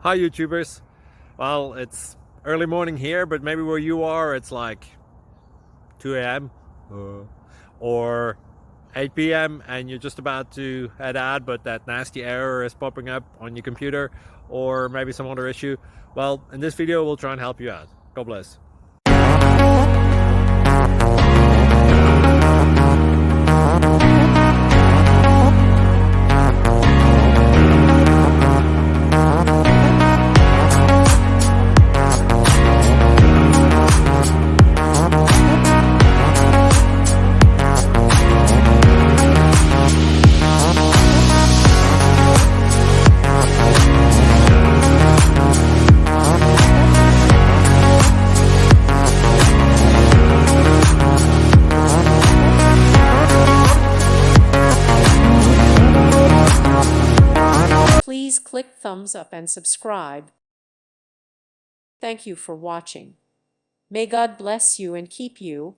Hi YouTubers. Well, it's early morning here, but maybe where you are it's like 2 a.m. or 8 p.m. and you're just about to head out, but that nasty error is popping up on your computer, or maybe some other issue. Well, in this video we'll try and help you out. God bless. Please click thumbs up and subscribe. Thank you for watching. May God bless you and keep you.